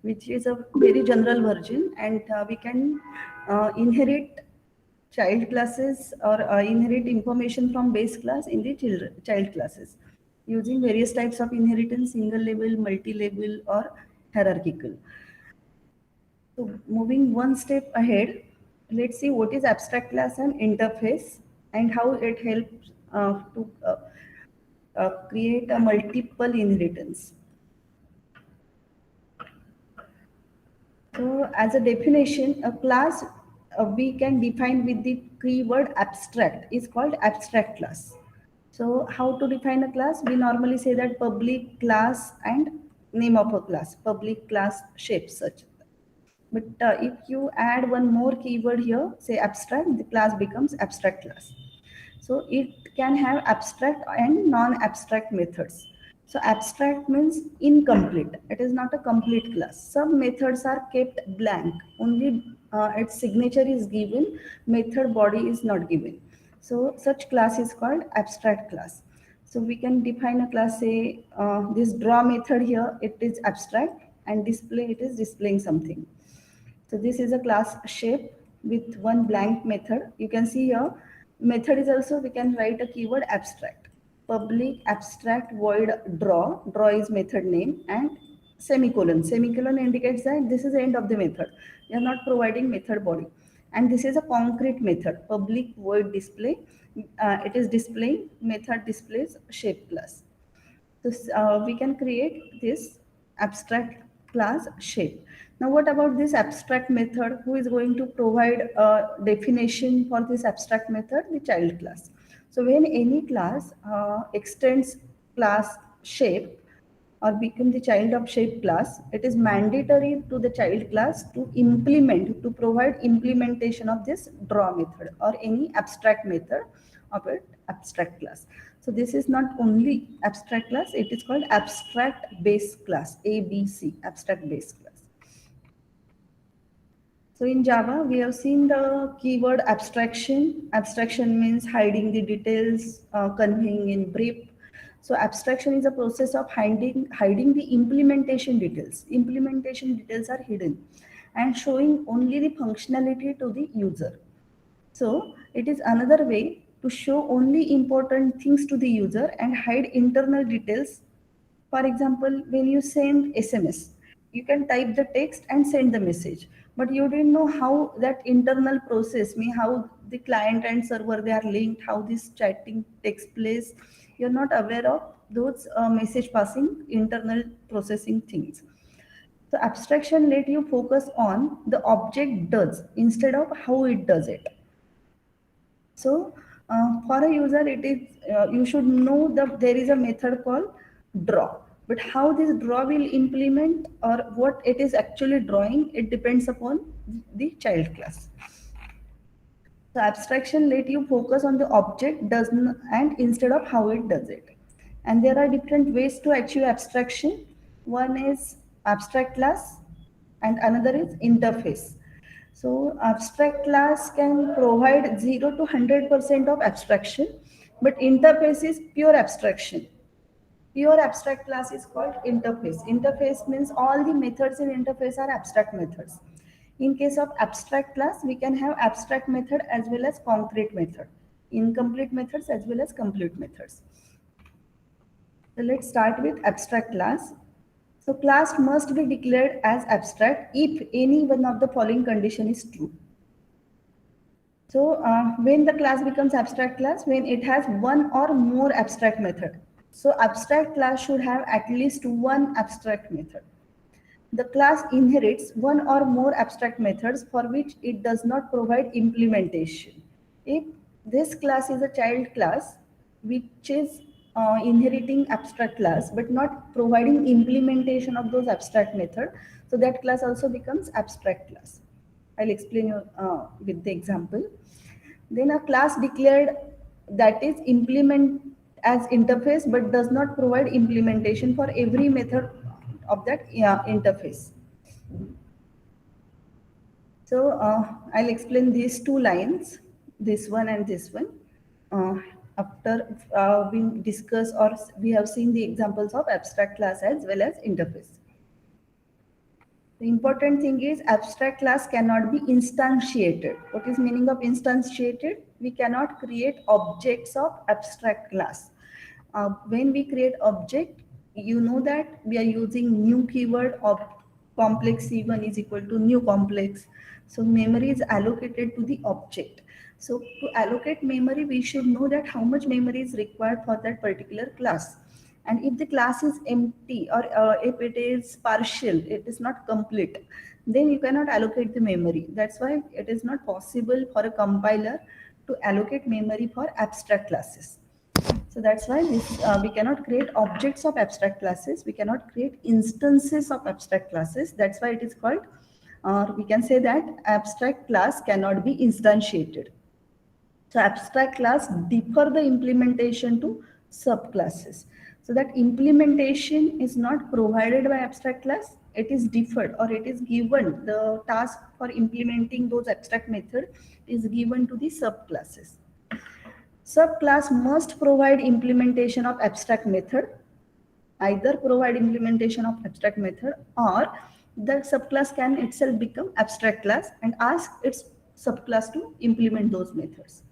which is a very general version, and we can inherit child classes or inherit information from base class in the child classes using various types of inheritance, single level, multi-level, or hierarchical. So moving one step ahead, let's see what is abstract class and interface and how it helps to create a multiple inheritance. So as a definition, a class we can define with the keyword abstract is called abstract class. So how to define a class? We normally say that public class and name of a class, public class shape such. But if you add one more keyword here, say abstract, the class becomes abstract class. So it can have abstract and non-abstract methods. So abstract means incomplete. It is not a complete class. Some methods are kept blank. Only its signature is given. Method body is not given. So such class is called abstract class. So we can define a class, say this draw method here, it is abstract, and display, it is displaying something. So this is a class shape with one blank method. You can see here, method is also, we can write a keyword abstract. Public abstract void draw, draw is method name, and semicolon. Semicolon indicates that this is the end of the method. We are not providing method body. And this is a concrete method, public void display. It is displaying, method displays shape class. So we can create this abstract class shape. Now what about this abstract method? Who is going to provide a definition for this abstract method? The child class. So when any class extends class shape or become the child of shape class, it is mandatory to the child class to implement, to provide implementation of this draw method or any abstract method of an abstract class. So this is not only abstract class, it is called abstract base class, ABC, abstract base class. So in Java, we have seen the keyword abstraction. Abstraction means hiding the details, conveying in brief. So abstraction is a process of hiding the implementation details. Implementation details are hidden and showing only the functionality to the user. So it is another way to show only important things to the user and hide internal details. For example, when you send SMS, you can type the text and send the message, but you didn't know how that internal process, how the client and server they are linked, how this chatting takes place. You're not aware of those message passing internal processing things. So abstraction let you focus on the object does instead of how it does it. So for a user, it is you should know that there is a method called draw. But how this draw will implement or what it is actually drawing, it depends upon the child class. So abstraction let you focus on the object does not, and instead of how it does it. And there are different ways to achieve abstraction. One is abstract class and another is interface. So abstract class can provide 0 to 100% of abstraction, but interface is pure abstraction. Pure abstract class is called interface. Interface means all the methods in interface are abstract methods. In case of abstract class, we can have abstract method as well as concrete method. Incomplete methods as well as complete methods. So let's start with abstract class. So class must be declared as abstract if any one of the following condition is true. So when the class becomes abstract class, when it has one or more abstract method. So abstract class should have at least one abstract method. The class inherits one or more abstract methods for which it does not provide implementation. If this class is a child class, which is inheriting abstract class but not providing implementation of those abstract method, so that class also becomes abstract class. I'll explain you with the example. Then a class declared that is implement as interface but does not provide implementation for every method of that interface. So I'll explain these two lines, this one and this one. After we discuss or we have seen the examples of abstract class as well as interface. The important thing is abstract class cannot be instantiated. What is meaning of instantiated? We cannot create objects of abstract class. When we create object, you know that we are using new keyword of complex C1 is equal to new complex. So memory is allocated to the object. So to allocate memory, we should know that how much memory is required for that particular class. And if the class is empty or if it is partial, it is not complete, then you cannot allocate the memory. That's why it is not possible for a compiler to allocate memory for abstract classes. So that's why we cannot create objects of abstract classes. We cannot create instances of abstract classes. That's why it is called, or we can say that abstract class cannot be instantiated. So abstract class differ the implementation to subclasses. So that implementation is not provided by abstract class, it is deferred or it is given. The task for implementing those abstract method is given to the subclasses. Subclass must provide implementation of abstract method, either provide implementation of abstract method or the subclass can itself become abstract class and ask its subclass to implement those methods.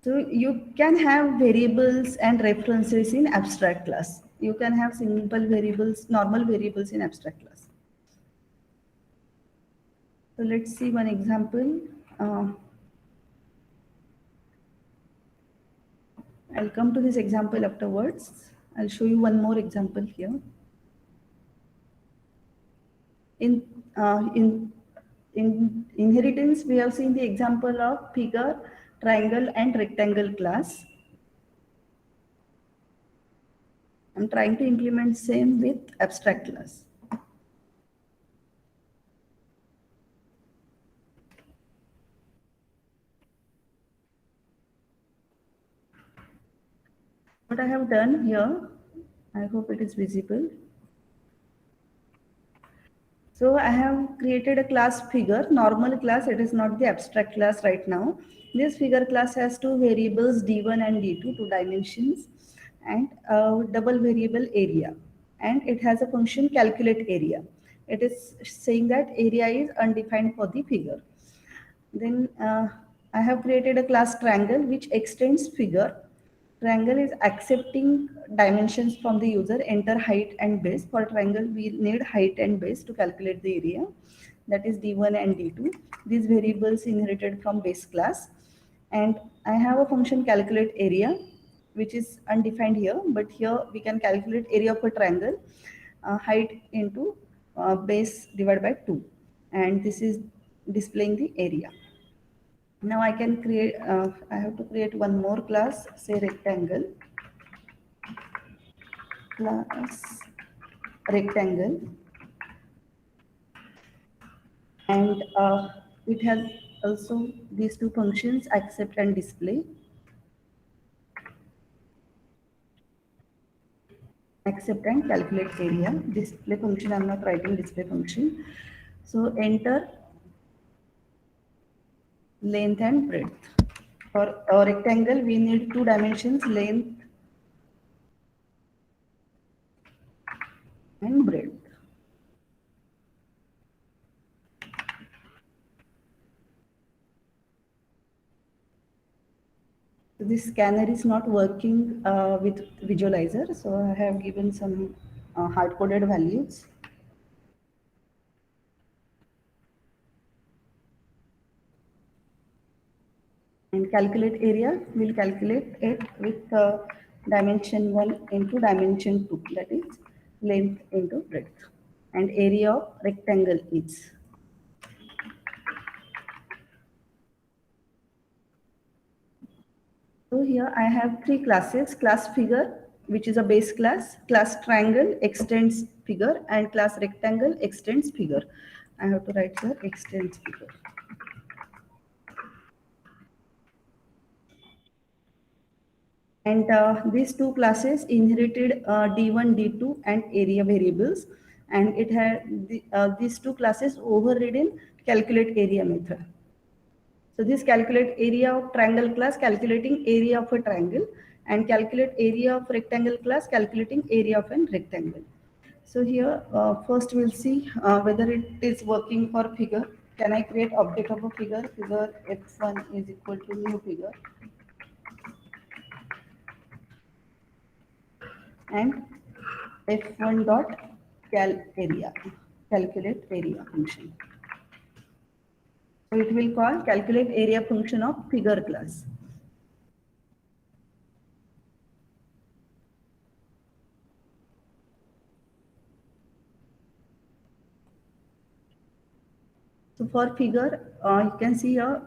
So you can have variables and references in abstract class. You can have simple variables, normal variables in abstract class. So let's see one example. I'll come to this example afterwards. I'll show you one more example here. In inheritance, we have seen the example of figure, triangle, and rectangle class. I'm trying to implement same with abstract class. What I have done here, I hope it is visible. So I have created a class figure, normal class, it is not the abstract class right now. This figure class has two variables d1 and d2, two dimensions, and a double variable area. And it has a function calculate area. It is saying that area is undefined for the figure. Then I have created a class triangle which extends figure. Triangle is accepting dimensions from the user, enter height and base. For triangle, we need height and base to calculate the area. That is d1 and d2. These variables inherited from base class. And I have a function calculate area, which is undefined here, but here we can calculate area of a triangle, height into base divided by 2. And this is displaying the area. Now I can create, I have to create one more class, say rectangle, class rectangle, and it has also these two functions, accept and display. Accept and calculate area. Display function, I'm not writing display function. So enter length and breadth. For a rectangle, we need two dimensions, length and breadth. So this scanner is not working with visualizer, so I have given some hard-coded values. And calculate area, we'll calculate it with dimension 1 into dimension 2, that is length into breadth. And area of rectangle is. So here I have three classes, class figure, which is a base class triangle extends figure, and class rectangle extends figure. I have to write here extends figure. And these two classes inherited d1, d2 and area variables, and it had these two classes overridden calculate area method. So this calculate area of triangle class calculating area of a triangle, and calculate area of rectangle class calculating area of a rectangle. So here, first we'll see whether it is working for figure. Can I create object of a figure? Figure f1 is equal to new figure, and f1 dot calculate area function. So it will call calculate area function of figure class. So for figure, you can see a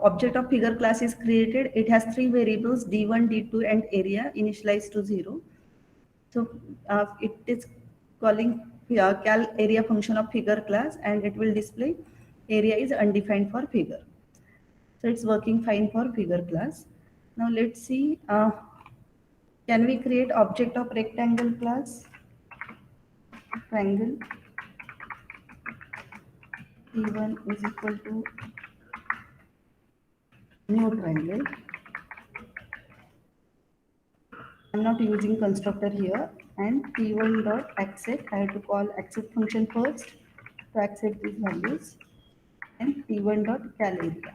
object of figure class is created. It has three variables d1, d2, and area initialized to 0. So it is calling cal area function of figure class, and it will display area is undefined for figure. So it's working fine for figure class. Now let's see, can we create object of rectangle class? Triangle T1 is equal to new triangle. I'm not using constructor here, and T1 dot accept. I have to call accept function first to accept these values, and T1 dot cal area.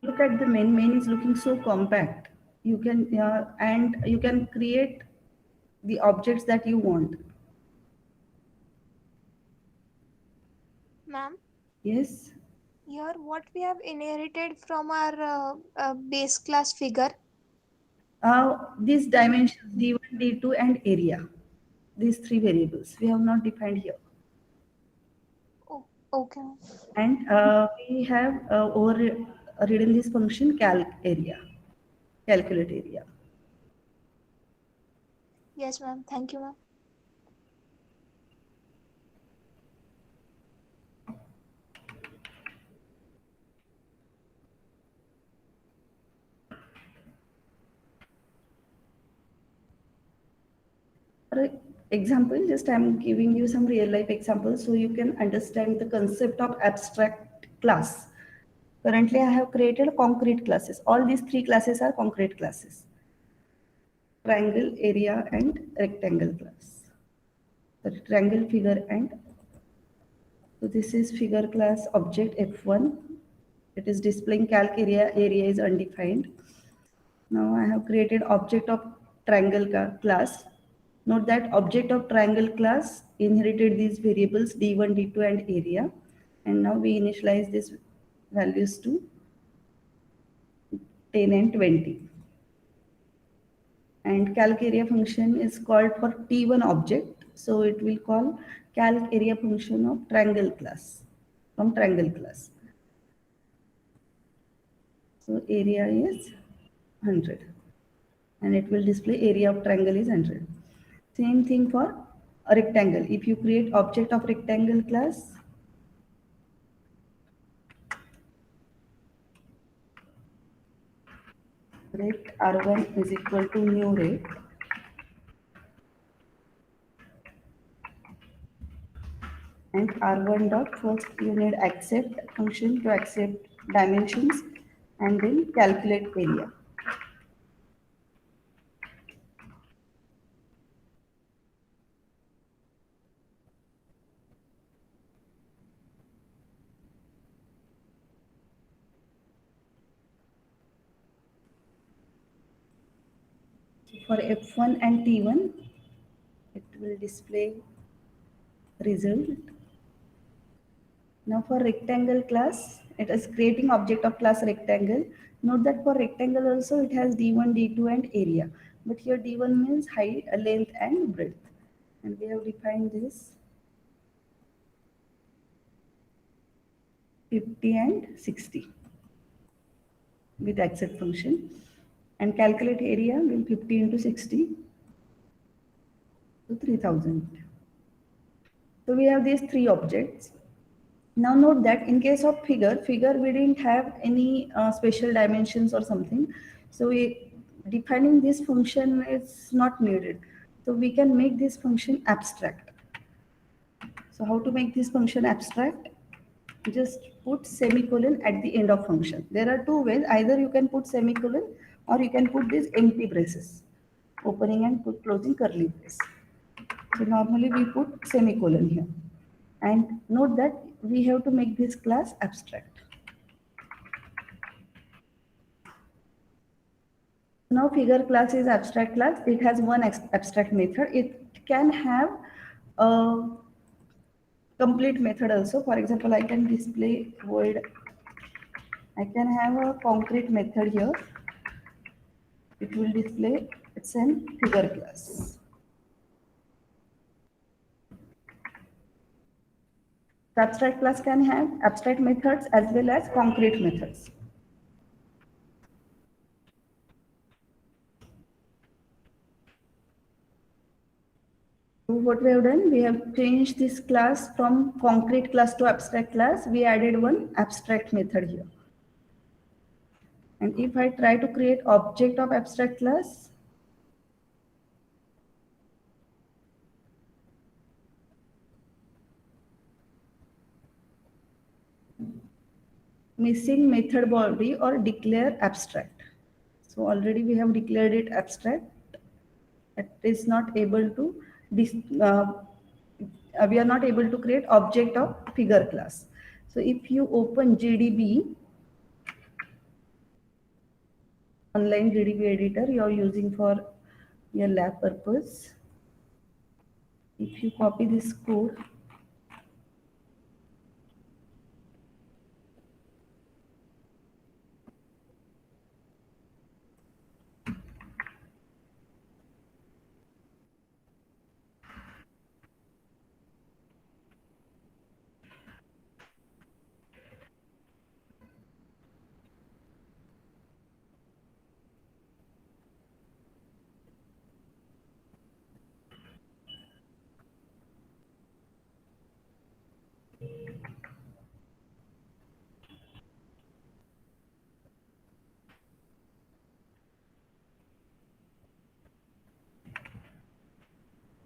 Look at the main is looking so compact. You can and you can create the objects that you want. Ma'am, Yes. here what we have inherited from our base class figure. These dimensions d1, d2, and area. These three variables we have not defined here. Oh, okay. And we have overridden this function calculate area. Yes, ma'am. Thank you, ma'am. For example, just I'm giving you some real life examples so you can understand the concept of abstract class. Currently, I have created concrete classes. All these three classes are concrete classes. Triangle, area, and rectangle class. The triangle, figure, and so this is figure class object F1. It is displaying calc area. Area is undefined. Now I have created object of triangle class. Note that object of triangle class inherited these variables d1, d2, and area. And now we initialize these values to 10 and 20. And calc area function is called for T1 object. So it will call calc area function of triangle class from triangle class. So area is 100 and it will display area of triangle is 100. Same thing for a rectangle. If you create object of rectangle class, rect R1 is equal to new rect, and R1 dot first you need accept function to accept dimensions and then calculate area. For F1 and T1, it will display result. Now for rectangle class, it is creating object of class rectangle. Note that for rectangle also it has D1, D2 and area. But here D1 means height, length and breadth. And we have defined this 50 and 60 with accept function. And calculate area will 50 into 60 to 3000. So we have these three objects. Now note that in case of figure we didn't have any special dimensions or something. So defining this function is not needed. So we can make this function abstract. So how to make this function abstract? Just put semicolon at the end of function. There are two ways. Either you can put semicolon or you can put these empty braces, opening and closing curly brace. So normally we put semicolon here. And note that we have to make this class abstract. Now figure class is abstract class. It has one abstract method. It can have a complete method also. For example, I can display void. I can have a concrete method here. It will display, it's an figure class. The abstract class can have abstract methods as well as concrete methods. So what we have done, we have changed this class from concrete class to abstract class. We added one abstract method here. And if I try to create object of abstract class, missing method body or declare abstract. So already we have declared it abstract. It is not able to, we are not able to create object of figure class. So if you open JDB, online JDB editor you are using for your lab purpose, if you copy this code,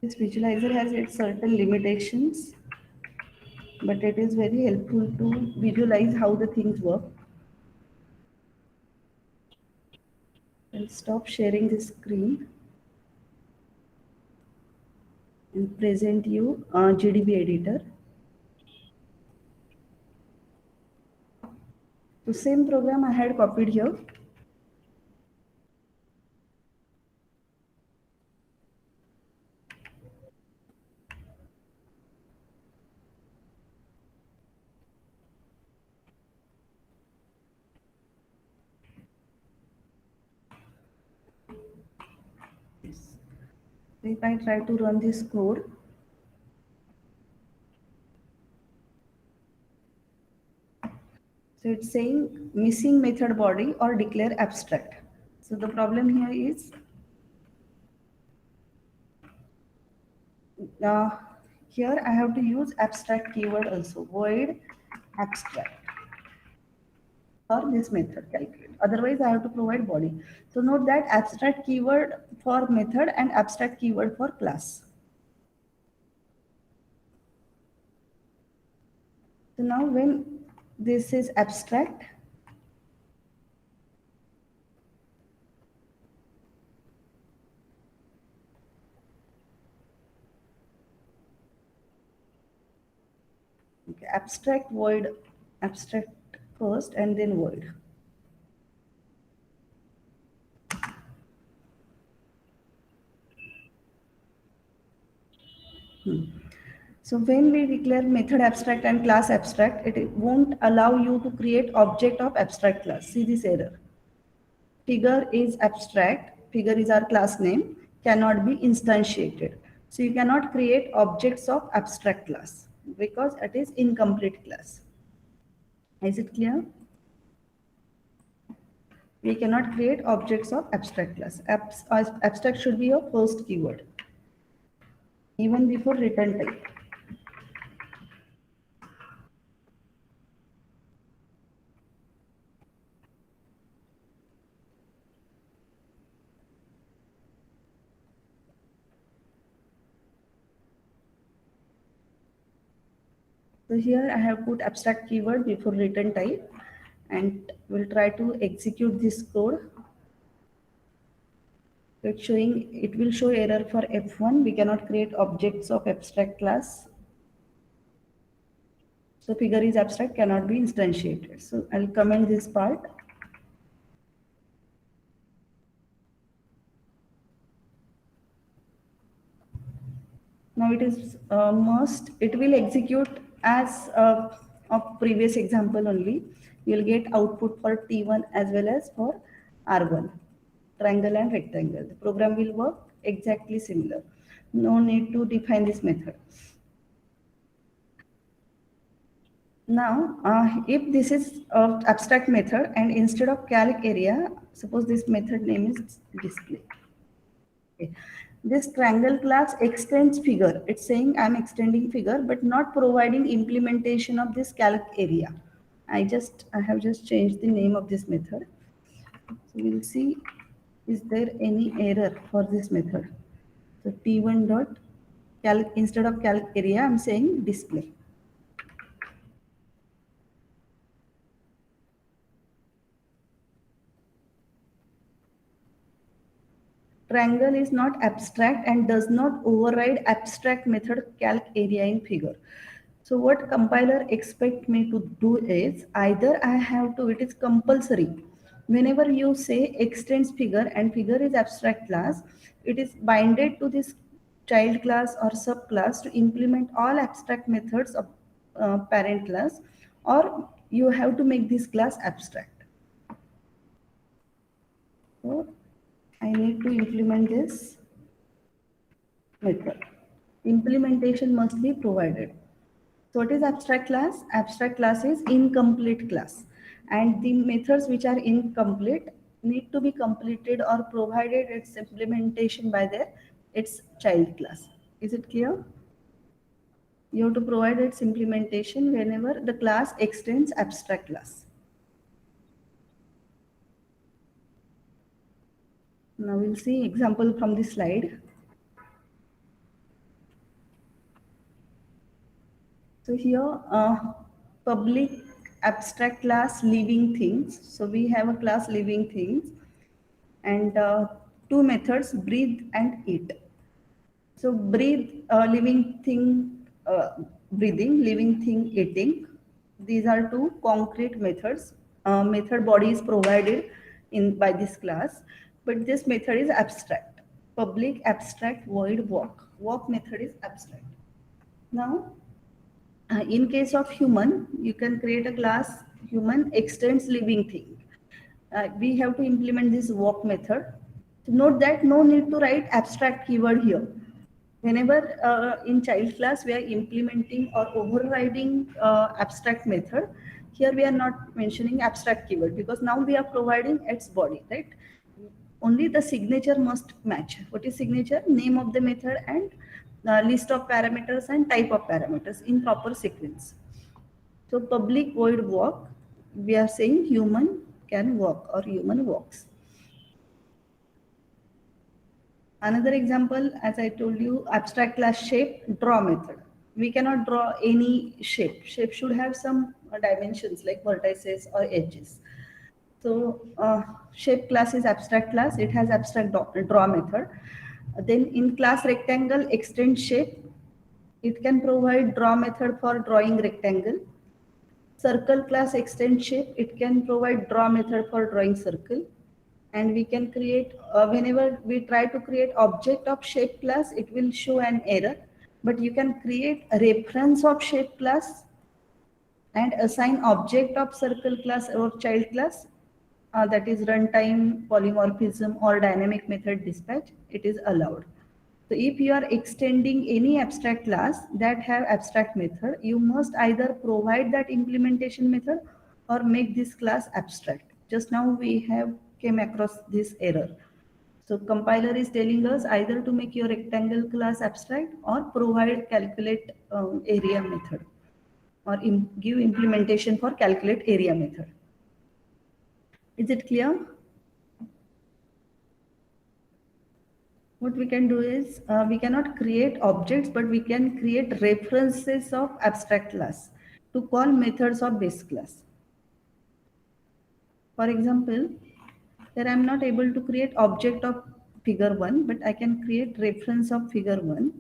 this visualizer has its certain limitations, but it is very helpful to visualize how the things work. I'll stop sharing the screen and present you GDB editor. The same program I had copied here. Yes. If I try to run this code, so it's saying missing method body or declare abstract. So the problem here is here I have to use abstract keyword also, void abstract for this method calculate. Otherwise I have to provide body. So note that abstract keyword for method and abstract keyword for class. So now when this is abstract, okay, abstract void, abstract first and then void. So when we declare method abstract and class abstract, it won't allow you to create object of abstract class. See this error. Figure is abstract, figure is our class name, cannot be instantiated. So you cannot create objects of abstract class because it is incomplete class. Is it clear? We cannot create objects of abstract class. Abstract should be your first keyword, even before return type. So here I have put abstract keyword before return type and we'll try to execute this code. It's showing, it will show error for F1. We cannot create objects of abstract class. So figure is abstract, cannot be instantiated. So I'll comment this part. Now it is it will execute as of previous example only. You'll get output for T1 as well as for R1, triangle and rectangle. The program will work exactly similar. No need to define this method. Now, if this is abstract method and instead of calc area, suppose this method name is display. Okay. This triangle class extends figure. It's saying I'm extending figure, but not providing implementation of this calc area. I have just changed the name of this method. So we'll see, is there any error for this method? So T1 dot calc, instead of calc area, I'm saying display. Triangle is not abstract and does not override abstract method calc area in figure. So what compiler expect me to do is either I have to, it is compulsory. Whenever you say extends figure and figure is abstract class, it is binded to this child class or subclass to implement all abstract methods of parent class, or you have to make this class abstract. So I need to implement this method. Implementation must be provided. So what is abstract class? Abstract class is incomplete class. And the methods which are incomplete need to be completed or provided its implementation by its child class. Is it clear? You have to provide its implementation whenever the class extends abstract class. Now we'll see example from this slide. So here, public abstract class living things. So we have a class living things and two methods, breathe and eat. So breathe, living thing, breathing, living thing, eating. These are two concrete methods. Method body is provided in by this class, but this method is abstract. Public abstract void walk. Walk method is abstract. Now, in case of human, you can create a class human extends living thing. We have to implement this walk method. So note that no need to write abstract keyword here. Whenever in child class we are implementing or overriding abstract method, here we are not mentioning abstract keyword because now we are providing its body, right? Only the signature must match. What is signature? Name of the method and list of parameters and type of parameters in proper sequence. So public void walk, we are saying human can walk or human walks. Another example, as I told you, abstract class shape, draw method. We cannot draw any shape. Shape should have some dimensions like vertices or edges. So shape class is abstract class. It has abstract draw method. Then in class rectangle, extend shape. It can provide draw method for drawing rectangle. Circle class extend shape. It can provide draw method for drawing circle. And we can create, whenever we try to create object of shape class, it will show an error. But you can create a reference of shape class and assign object of circle class or child class, that is runtime, polymorphism or dynamic method dispatch, it is allowed. So if you are extending any abstract class that have abstract method, you must either provide that implementation method or make this class abstract. Just now we have came across this error. So compiler is telling us either to make your rectangle class abstract or provide calculate area method or give implementation for calculate area method. Is it clear? What we can do is we cannot create objects, but we can create references of abstract class to call methods of base class. For example, here I am not able to create object of figure 1, but I can create reference of figure 1.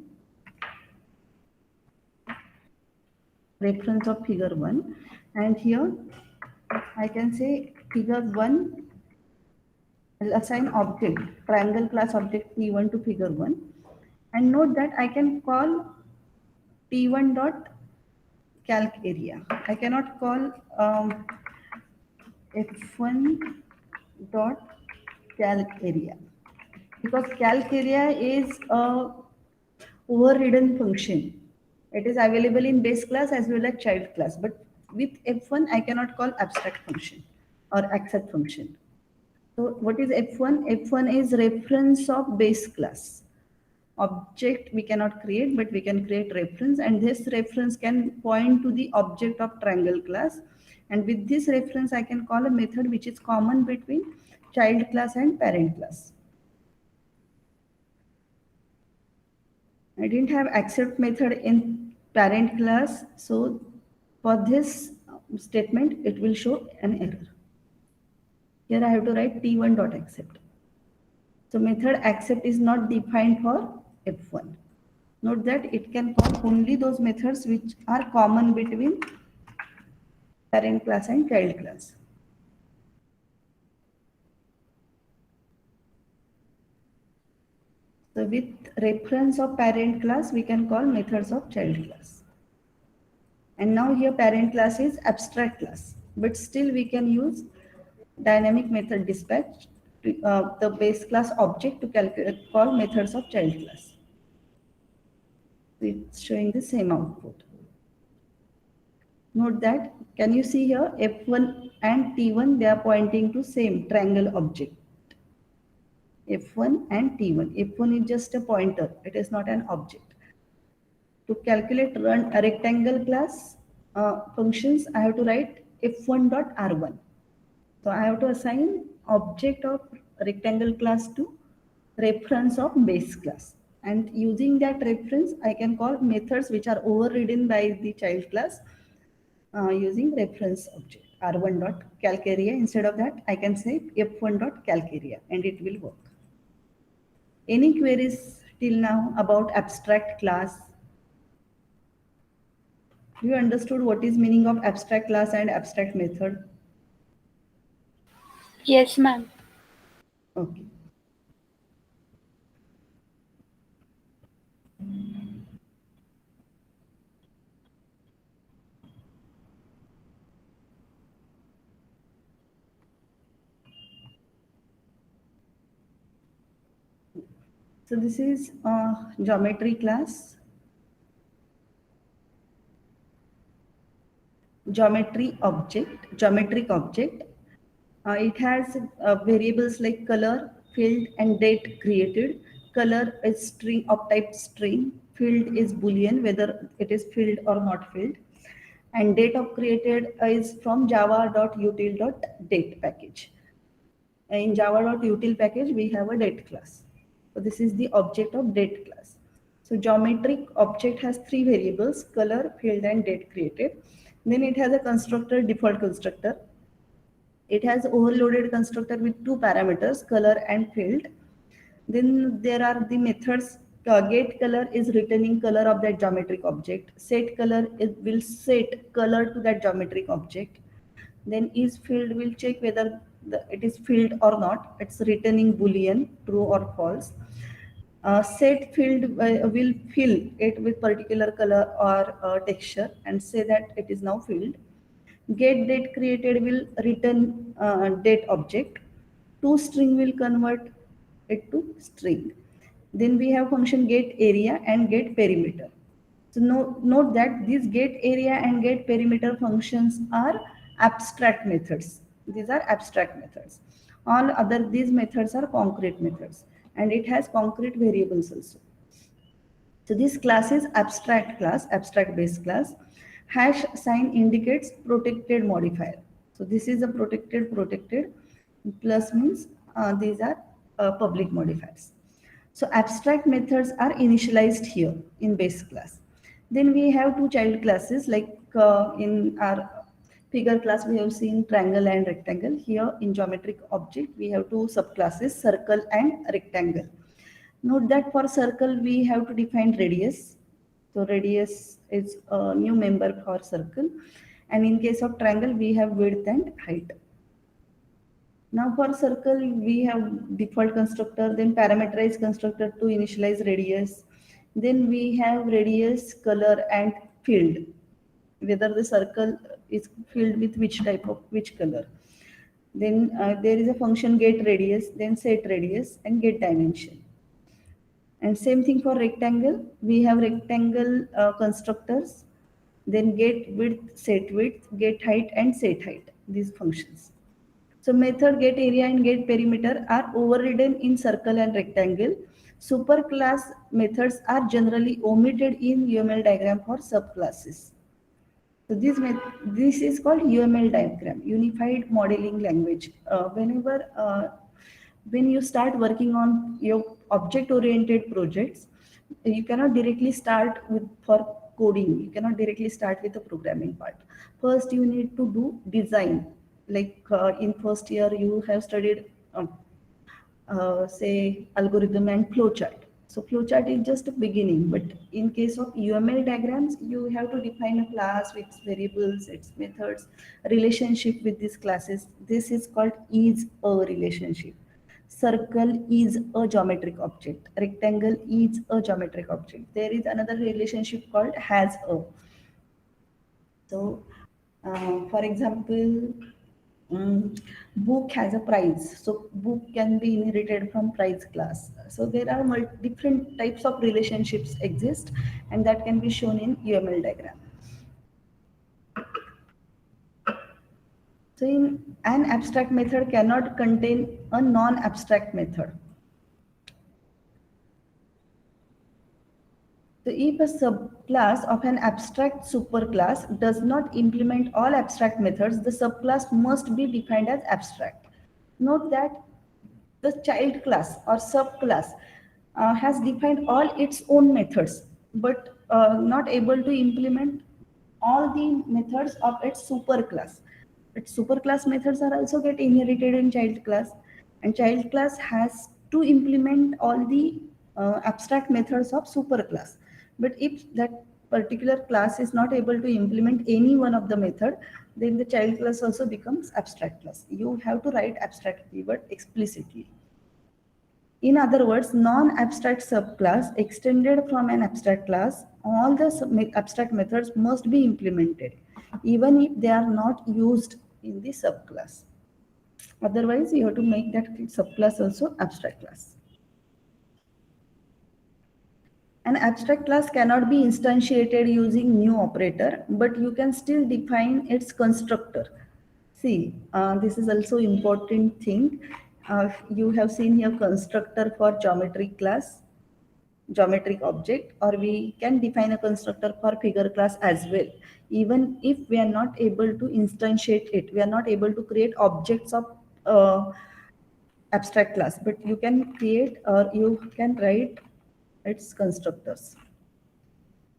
Reference of figure 1, and here I can say figure 1. I'll assign object, triangle class object T1 to figure 1, and note that I can call T1 dot calc area. I cannot call F1 dot calc area, because calc area is a overridden function. It is available in base class as well as child class, but with F1 I cannot call abstract function or accept function. So what is F1? F1 is reference of base class. Object we cannot create, but we can create reference, and this reference can point to the object of triangle class. And with this reference I can call a method which is common between child class and parent class. I didn't have accept method in parent class, so for this statement it will show an error. Here I have to write T1 dot accept. So method accept is not defined for F1. Note that it can call only those methods which are common between parent class and child class. So with reference of parent class, we can call methods of child class. And now here parent class is abstract class, but still we can use dynamic method dispatch to, the base class object to calculate call methods of child class. It's showing the same output. Note that, can you see here F1 and T1, they are pointing to same triangle object. F1 and T1. F1 is just a pointer, it is not an object. To calculate run a rectangle class functions, I have to write F1.R1. So I have to assign object of rectangle class to reference of base class. And using that reference, I can call methods which are overridden by the child class using reference object R1.calc area. Instead of that, I can say F1.calc area and it will work. Any queries till now about abstract class? You understood what is meaning of abstract class and abstract method? Yes, ma'am. Okay. So this is geometry class. Geometric object. It has variables like color, field, and date created. Color is string of type string. Field is boolean, whether it is filled or not filled. And date of created is from java.util.date package. In java.util package, we have a date class. So this is the object of date class. So geometric object has three variables: color, field, and date created. Then it has a constructor, default constructor. It has overloaded constructor with two parameters, color and field. Then there are the methods. Get color is returning color of that geometric object. Set color will set color to that geometric object. Then is field will check whether it is filled or not. It's returning boolean, true or false. Set field will fill it with particular color or texture and say that it is now filled. Get date created will return date object. To string will convert it to string. Then we have function get area and get perimeter. So note that these get area and get perimeter functions are abstract methods. These are abstract methods. All other these methods are concrete methods, and it has concrete variables also. So this class is abstract class, abstract base class. Hash sign indicates protected modifier. So this is a protected. Plus means these are public modifiers. So abstract methods are initialized here in base class. Then we have two child classes, like in our Figure class, we have seen triangle and rectangle. Here in geometric object, we have two subclasses, circle and rectangle. Note that for circle, we have to define radius. So radius is a new member for circle. And in case of triangle, we have width and height. Now for circle, we have default constructor, then parameterized constructor to initialize radius. Then we have radius, color and field, whether the circle is filled with which color. Then there is a function get radius, then set radius and get dimension. And same thing for rectangle, we have rectangle constructors, then get width, get height and set height, these functions. So method get area and get perimeter are overridden in circle and rectangle. Superclass methods are generally omitted in UML diagram for subclasses. So this is called UML diagram, Unified Modeling Language. When you start working on your object-oriented projects, you cannot directly start with for coding. You cannot directly start with the programming part. First, you need to do design. Like in first year, you have studied say algorithm and flowchart. So flowchart is just a beginning, but in case of UML diagrams, you have to define a class with its variables, its methods, relationship with these classes. This is called is a relationship. Circle is a geometric object. Rectangle is a geometric object. There is another relationship called has a. So, for example, book has a price, so book can be inherited from price class. So there are different types of relationships exist, and that can be shown in UML diagram. So in an abstract method cannot contain a non-abstract method. So if a subclass of an abstract superclass does not implement all abstract methods, the subclass must be defined as abstract. Note that the child class or subclass has defined all its own methods, but not able to implement all the methods of its superclass. Its superclass methods are also get inherited in child class, and child class has to implement all the abstract methods of superclass. But if that particular class is not able to implement any one of the method, then the child class also becomes abstract class. You have to write abstract keyword explicitly. In other words, non-abstract subclass extended from an abstract class, all the abstract methods must be implemented, even if they are not used in the subclass. Otherwise, you have to make that subclass also abstract class. An abstract class cannot be instantiated using new operator, but you can still define its constructor. See, this is also important thing. You have seen here constructor for geometric class, geometric object, or we can define a constructor for figure class as well. Even if we are not able to instantiate it, we are not able to create objects of abstract class, but you can create or you can write its constructors.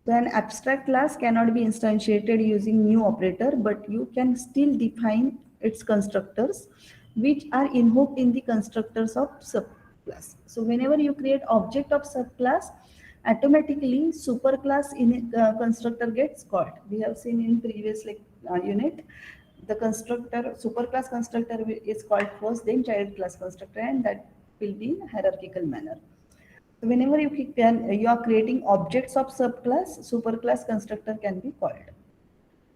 So an abstract class cannot be instantiated using new operator, but you can still define its constructors, which are invoked in the constructors of subclass. So whenever you create object of subclass, automatically superclass in constructor gets called. We have seen in previous unit, the constructor, superclass constructor is called first, then child class constructor, and that will be in hierarchical manner. Whenever you are creating objects of subclass, superclass constructor can be called.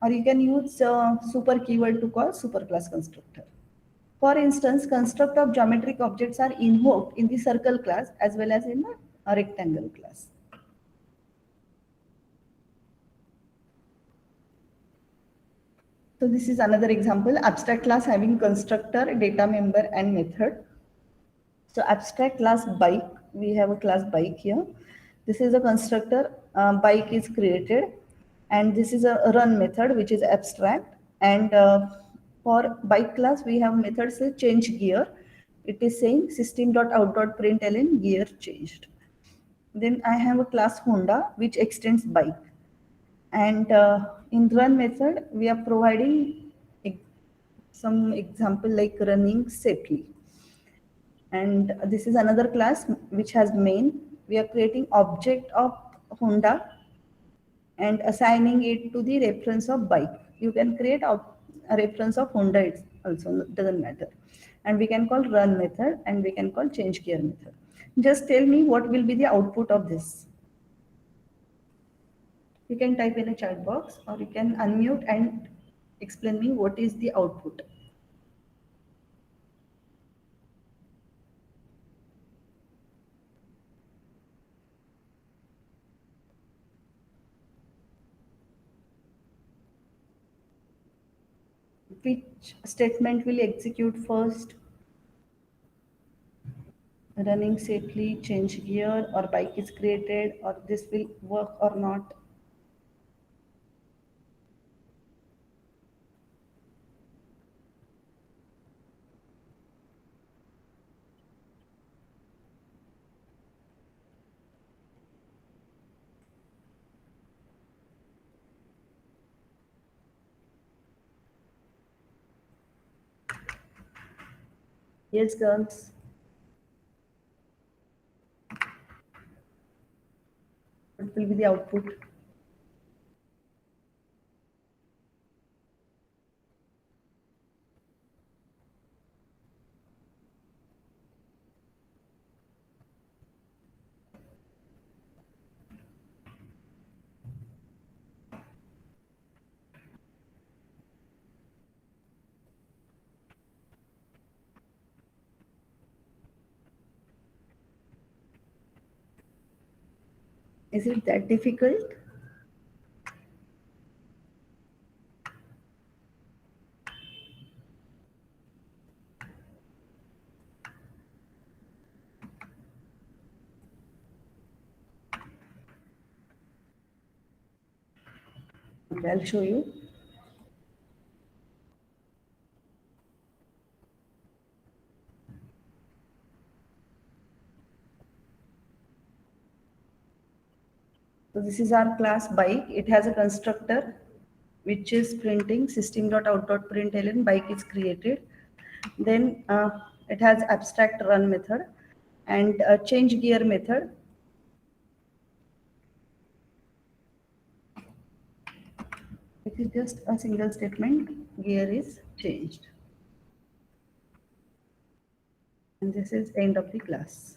Or you can use super keyword to call superclass constructor. For instance, construct of geometric objects are invoked in the circle class as well as in the rectangle class. So this is another example, abstract class having constructor, data member and method. So abstract class bike, we have a class bike here. This is a constructor, bike is created, and this is a run method which is abstract. And for bike class, we have method say change gear. It is saying system.out.println gear changed. Then I have a class Honda which extends bike. And in run method, we are providing some example like running safely. And this is another class which has main. We are creating object of Honda and assigning it to the reference of bike. You can create a reference of Honda, it also doesn't matter. And we can call run method and we can call change gear method. Just tell me what will be the output of this. You can type in a chat box or you can unmute and explain me what is the output. Which statement will execute first? Running safely, change gear, or bike is created, or this will work or not? Yes, girls. What will be the output? Is it that difficult? Okay, I'll show you. So this is our class bike. It has a constructor which is printing system.out.println bike is created. Then it has abstract run method and change gear method. It is just a single statement, gear is changed. And this is end of the class.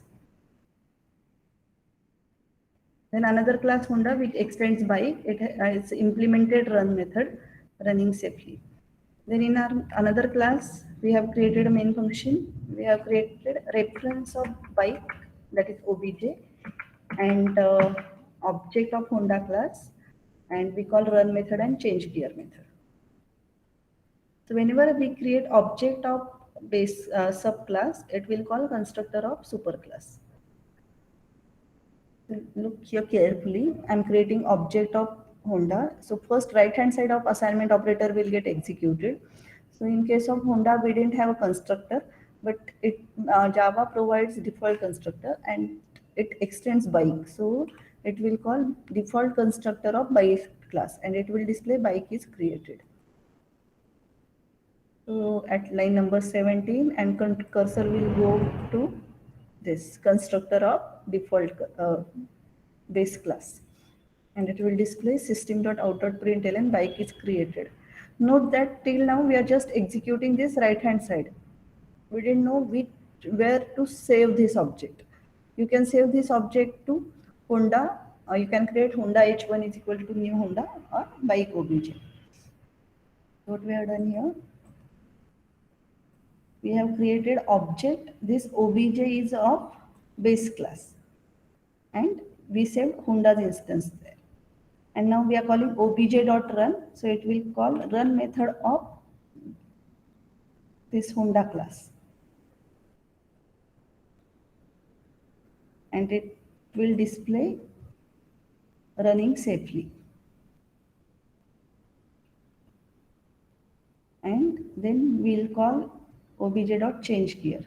Then another class Honda which extends bike, it has implemented run method, running safely. Then in our another class, we have created a main function. We have created reference of bike, that is OBJ, and object of Honda class, and we call run method and change gear method. So whenever we create object of base subclass, it will call constructor of superclass. Look here carefully. I'm creating object of Honda. So first right hand side of assignment operator will get executed. So in case of Honda, we didn't have a constructor, but Java provides default constructor and it extends bike. So it will call default constructor of bike class and it will display bike is created. So at line number 17 and cursor will go to this constructor of default base class and it will display system.out.println bike is created. Note that till now we are just executing this right hand side. We didn't know where to save this object. You can save this object to Honda or you can create Honda H1 is equal to new Honda or bike OBJ. What we have done here, we have created object. This OBJ is of base class and we saved Honda's instance there. And now we are calling obj.run. So it will call run method of this Honda class. And it will display running safely. And then we'll call obj.changeGear.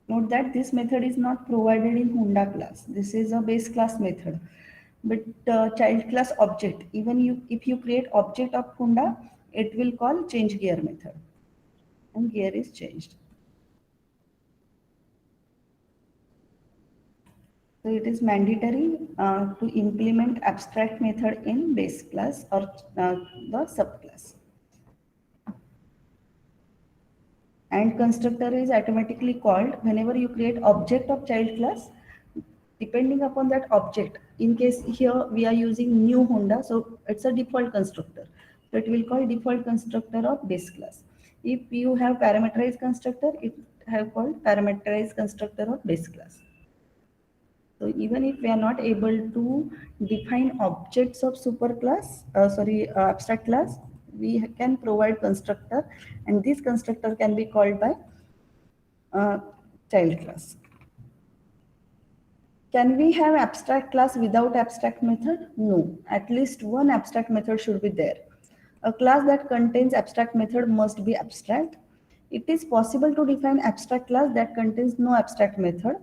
Note that this method is not provided in Honda class. This is a base class method. But child class object, even if you create object of Honda, it will call change gear method, and gear is changed. So it is mandatory to implement abstract method in base class or the subclass. And constructor is automatically called whenever you create object of child class, depending upon that object. In case here we are using new Honda, so it's a default constructor. So it will call default constructor of base class. If you have parameterized constructor, it have called parameterized constructor of base class. So even if we are not able to define objects of superclass, abstract class, we can provide constructor, and this constructor can be called by child class. Can we have abstract class without abstract method? No, at least one abstract method should be there. A class that contains abstract method must be abstract. It is possible to define abstract class that contains no abstract method.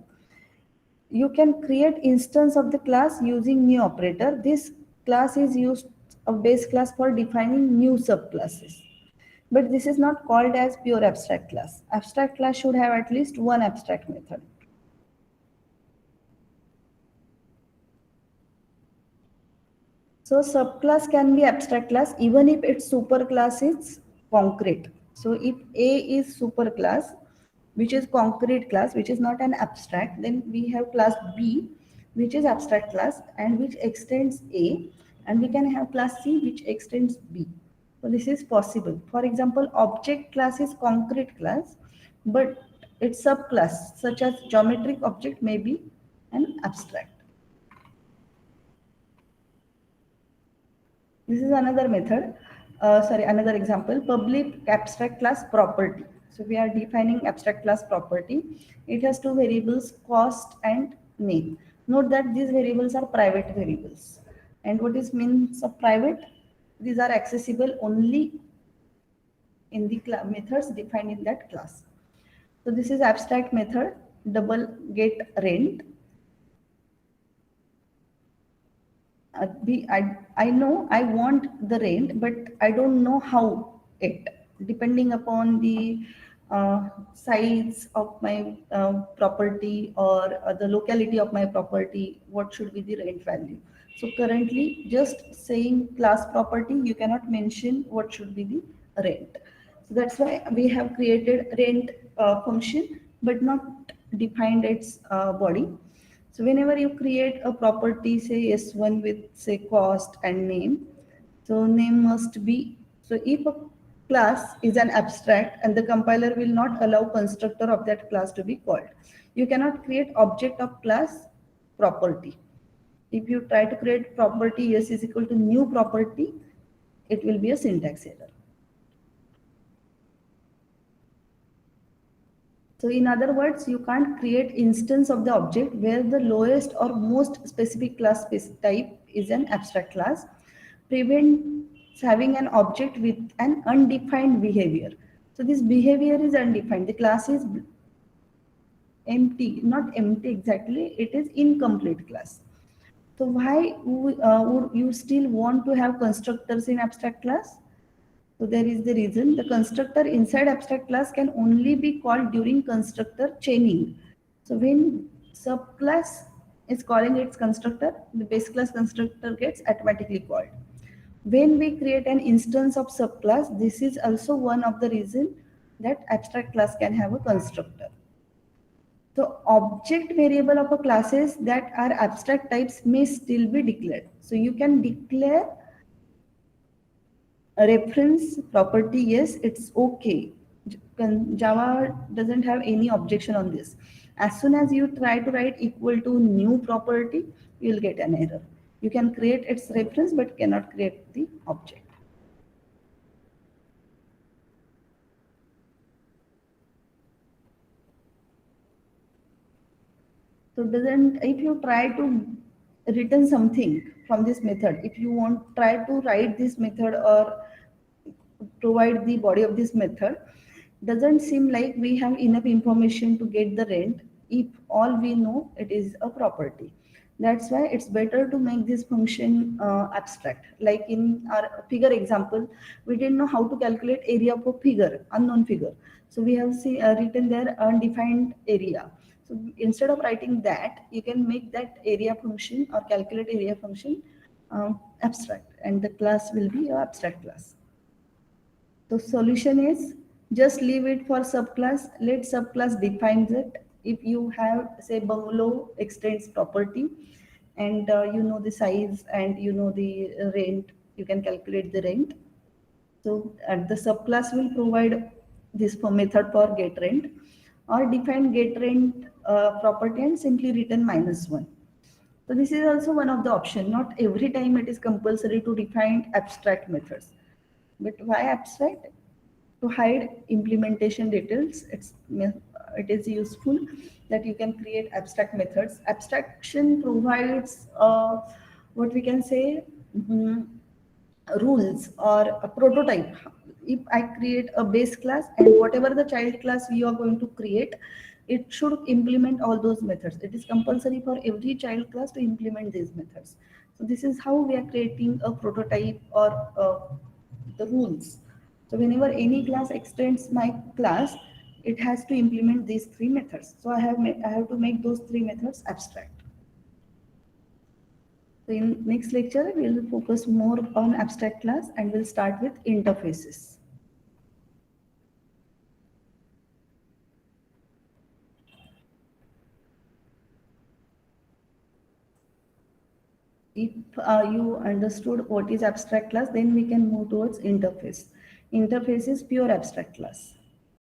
You can create instance of the class using new operator. This class is used a base class for defining new subclasses. But this is not called as pure abstract class. Abstract class should have at least one abstract method. So subclass can be abstract class even if its superclass is concrete. So if A is superclass, which is concrete class, which is not an abstract, then we have class B, which is abstract class and which extends A, and we can have class C, which extends B. So this is possible. For example, object class is concrete class, but its subclass, such as geometric object, may be an abstract. This is another method, another example, public abstract class property. So we are defining abstract class property. It has two variables, cost and name. Note that these variables are private variables. And what is means of private? These are accessible only in the methods defined in that class. So this is abstract method, double get rent. I know I want the rent, but I don't know how it, depending upon the size of my property or the locality of my property, what should be the rent value. So currently, just saying class property, you cannot mention what should be the rent. So that's why we have created rent function, but not defined its body. So whenever you create a property, say S1 with say cost and name, so name must be, so if a class is an abstract and the compiler will not allow constructor of that class to be called. You cannot create object of class property. If you try to create property S is equal to new property, it will be a syntax error. So in other words, you can't create instance of the object where the lowest or most specific class type is an abstract class. Prevents having an object with an undefined behavior. So this behavior is undefined. The class is empty, not empty exactly, it is incomplete class. So why would you still want to have constructors in abstract class? So there is the reason. The constructor inside abstract class can only be called during constructor chaining. So when subclass is calling its constructor, the base class constructor gets automatically called. When we create an instance of subclass, this is also one of the reason that abstract class can have a constructor. So object variable of a classes that are abstract types may still be declared. So you can declare a reference property, yes, it's okay. Java doesn't have any objection on this. As soon as you try to write equal to new property, you'll get an error. You can create its reference but cannot create the object. So if you try to return something from this method, if you try to write this method or provide the body of this method, doesn't seem like we have enough information to get the rent if all we know it is a property. That's why it's better to make this function abstract. Like in our figure example, we didn't know how to calculate area of a figure, unknown figure. So we have written there undefined area. So instead of writing that, you can make that area function or calculate area function abstract, and the class will be your abstract class. The solution is just leave it for subclass. Let subclass defines it. If you have, say, bungalow extends property, and you know the size and you know the rent, you can calculate the rent. So the subclass will provide this for method for get rent, or define get rent property and simply return -1. So this is also one of the option. Not every time it is compulsory to define abstract methods. But why abstract? To hide implementation details. It is useful that you can create abstract methods. Abstraction provides what we can say, rules or a prototype. If I create a base class, and whatever the child class we are going to create, it should implement all those methods. It is compulsory for every child class to implement these methods. So this is how we are creating a prototype or the rules. So whenever any class extends my class, it has to implement these three methods. So I have to make those three methods abstract. So in next lecture, we will focus more on abstract class and we'll start with interfaces. If you understood what is abstract class, then we can move towards interface. Interface is pure abstract class.